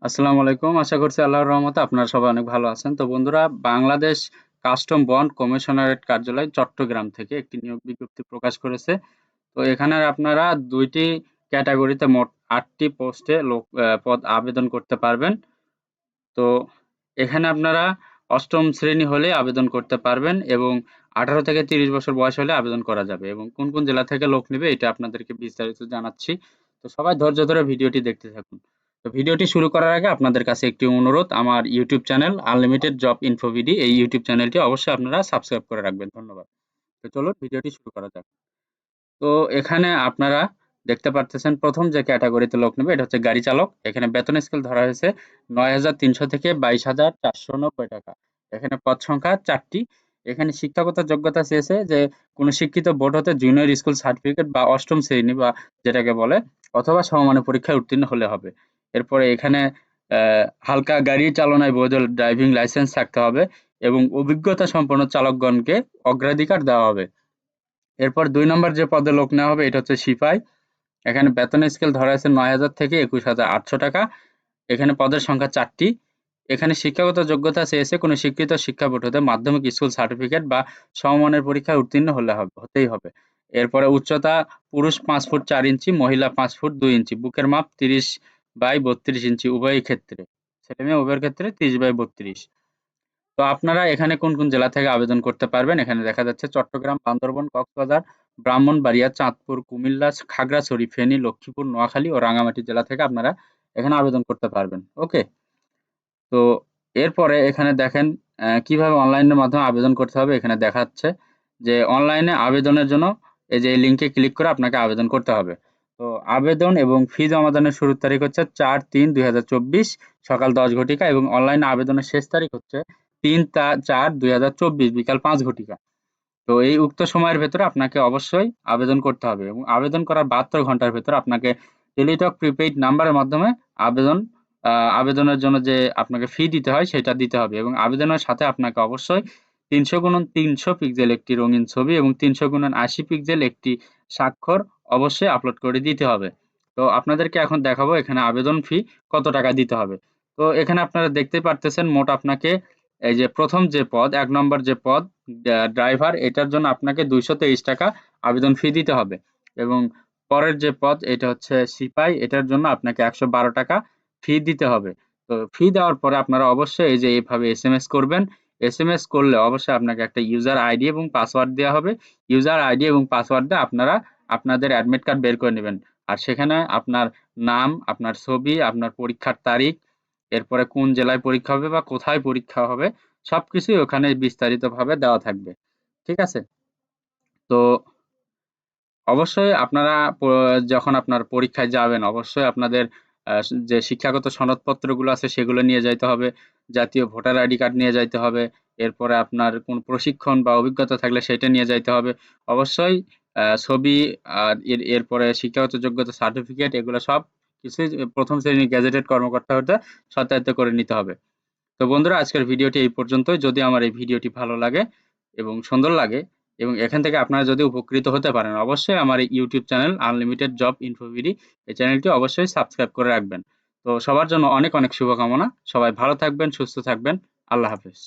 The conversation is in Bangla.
আসসালামু আলাইকুম। আশা করছি আল্লাহর রহমতে আপনারা সবাই অনেক ভালো আছেন। তো বন্ধুরা, বাংলাদেশ কাস্টম বন্ড কমিশনারেট কার্যালয় চট্টগ্রাম থেকে একটি নিয়োগ বিজ্ঞপ্তি প্রকাশ করেছে। তো এখানে আপনারা ২ টি ক্যাটেগরিতে মোট ৮ টি পোস্টে পদ আবেদন করতে পারবেন। তো এখানে আপনারা ৮ম শ্রেণী হলে আবেদন করতে পারবেন এবং ১৮ থেকে ৩০ বছর বয়স হলে আবেদন করা যাবে এবং কোন জেলা থেকে লোক নিবে এটা আপনাদেরকে বিস্তারিত জানাচ্ছি। তো সবাই ধৈর্য ধরে ভিডিওটি দেখতে থাকুন। তো ভিডিওটি শুরু করার আগে আপনাদের কাছে একটি অনুরোধ, আমার YouTube channel unlimited job info BD, এই ইউটিউব চ্যানেলটি অবশ্যই আপনারা সাবস্ক্রাইব করে রাখবেন। ধন্যবাদ। তো চলুন ভিডিওটি শুরু করা যাক। তো এখানে আপনারা দেখতে পারতেছেন ১ম যে ক্যাটেগরিতে লোক নেবে এটা হচ্ছে গাড়ি চালক। এখানে বেতন স্কেল ধরা হয়েছে ৯,৩০০ থেকে ২২,৪৯০ টাকা। এখানে পদ সংখ্যা ৪ টি। এখানে শিক্ষাগত যোগ্যতা চেয়েছে যে কোনো শিক্ষিত বোর্ড হতে জুনিয়র স্কুল সার্টিফিকেট বা ৮ম শ্রেণী বা যেটাকে বলে অথবা সমমানের পরীক্ষায় উত্তীর্ণ হলে হবে। এরপরে এখানে হালকা গাড়ি চালনায় বৈধ ড্রাইভিং লাইসেন্স থাকতে হবে এবং অভিজ্ঞতা সম্পন্ন চালকগণকে অগ্রাধিকার দেওয়া হবে। এরপর ২ নম্বর যে পদে লোক নেওয়া হবে এটা হচ্ছে সিপাই। এখানে বেতনের স্কেল ধরা আছে ৯,০০০ থেকে ২১,৮০০ টাকা। এখানে পদের সংখ্যা ৪ টি। এখানে শিক্ষাগত যোগ্যতা চেয়েছে কোনো স্বীকৃত শিক্ষা বোর্ড হতে মাধ্যমিক স্কুল সার্টিফিকেট বা সমমানের পরীক্ষায় উত্তীর্ণ হতেই হবে। এরপরে উচ্চতা পুরুষ ৫ ফুট ৪ ইঞ্চি, মহিলা ৫ ফুট ২ ইঞ্চি, বুকের মাপ ৩০/৩২ ইঞ্চি উভয় ক্ষেত্রে। ছেলে-মেয়ে উভয়ের ক্ষেত্রে ৩০/৩২। তো আপনারা এখানে কোন জেলা থেকে আবেদন করতে পারবেন? এখানে দেখা যাচ্ছে চট্টগ্রাম, বান্দরবন, কক্সবাজার, ব্রাহ্মণবাড়িয়া, চাঁদপুর, কুমিল্লা, খাগড়াছড়ি, ফেনী, লক্ষ্মীপুর, নোয়াখালী ও রাঙ্গামাটি জেলা থেকে আপনারা এখানে আবেদন করতে পারবেন। ওকে? তো এরপরে এখানে দেখেন কিভাবে অনলাইনের মাধ্যমে আবেদন করতে হবে এখানে দেখাচ্ছে যে অনলাইনে আবেদনের জন্য এই যে এই লিঙ্কে ক্লিক করে আপনাকে আবেদন করতে হবে। তো আবেদন এবং ফি জমা দানের শুরুর তারিখ হচ্ছে ৪/৩/২০২৪ সকাল ১০ ঘটিকা এবং অনলাইনে আবেদনের শেষ তারিখ হচ্ছে ৩/৪/২০২৪ বিকাল ৫ ঘটিকা। তো এই উক্ত সময়ের ভেতরে আপনাকে অবশ্যই আবেদন করতে হবে এবং আবেদন করার ৭২ ঘন্টার ভেতরে আপনাকে টেলিটক প্রিপেইড নাম্বারের মাধ্যমে আবেদন আ আবেদনের জন্য যে আপনাকে ফি দিতে হয় সেটা দিতে হবে এবং আবেদনের সাথে আপনাকে অবশ্যই ৩০০x৩০০ পিক্সেল একটি রঙিন ছবি এবং ৩০০x৮০ পিক্সেল একটি স্বাক্ষর অবশ্যই আপলোড করে দিতে হবে। তো আপনাদেরকে এখন দেখাবো এখানে আবেদন ফি কত টাকা দিতে হবে। তো এখানে আপনারা দেখতেই পারতেছেন মোট আপনাকে এই যে ১ম যে পদ ১ নম্বর যে পদ ড্রাইভার এটার জন্য আপনাকে ৳২২৩ আবেদন ফি দিতে হবে এবং পরের যে পদ এটা হচ্ছে সিপাই এটার জন্য আপনাকে ৳১১২ ফি দিতে হবে। তো ফি দেওয়ার পরে আপনারা অবশ্যই এই যে এভাবে এসএমএস করবেন। এসএমএস করলে অবশ্যই আপনাকে একটা ইউজার আইডি এবং পাসওয়ার্ড দেয়া হবে। ইউজার আইডি এবং পাসওয়ার্ড দিয়ে আপনারা আপনাদের অ্যাডমিট কার্ড বের করে নিবেন। আর সেখানে আপনার নাম, আপনার ছবি, আপনার পরীক্ষার তারিখ, এরপরে কোন জেলায় পরীক্ষা হবে বা কোথায় পরীক্ষা হবে সবকিছুই ওখানে বিস্তারিতভাবে দেওয়া থাকবে। ঠিক আছে? তো অবশ্যই আপনারা যখন আপনার পরীক্ষায় যাবেন অবশ্যই আপনাদের যে শিক্ষাগত সনদপত্রগুলো আছে সেগুলো নিয়ে যাইতে হবে। জাতীয় ভোটার আইডি কার্ড নিয়ে যাইতে হবে। এরপরে আপনার কোন প্রশিক্ষণ বা অভিজ্ঞতা থাকলে সেটা নিয়ে যাইতে হবে। অবশ্যই ছবি আর এরপরে শিক্ষাগত যোগ্যতা সার্টিফিকেট এগুলো সব কিছুই ১ম শ্রেণীর গেজেটেড কর্মকর্তা হতে সত্যায়িত করে নিতে হবে। তো বন্ধুরা, আজকের ভিডিওটি এই পর্যন্তই। যদি আমার এই ভিডিওটি ভালো লাগে এবং সুন্দর লাগে এবং এখান থেকে আপনারা যদি উপকৃত হতে পারেন অবশ্যই আমার এই YouTube channel unlimited job InfoBD এই চ্যানেলটি অবশ্যই সাবস্ক্রাইব করে রাখবেন। তো সবার জন্য অনেক শুভকামনা। সবাই ভালো থাকবেন, সুস্থ থাকবেন। আল্লাহ হাফেজ।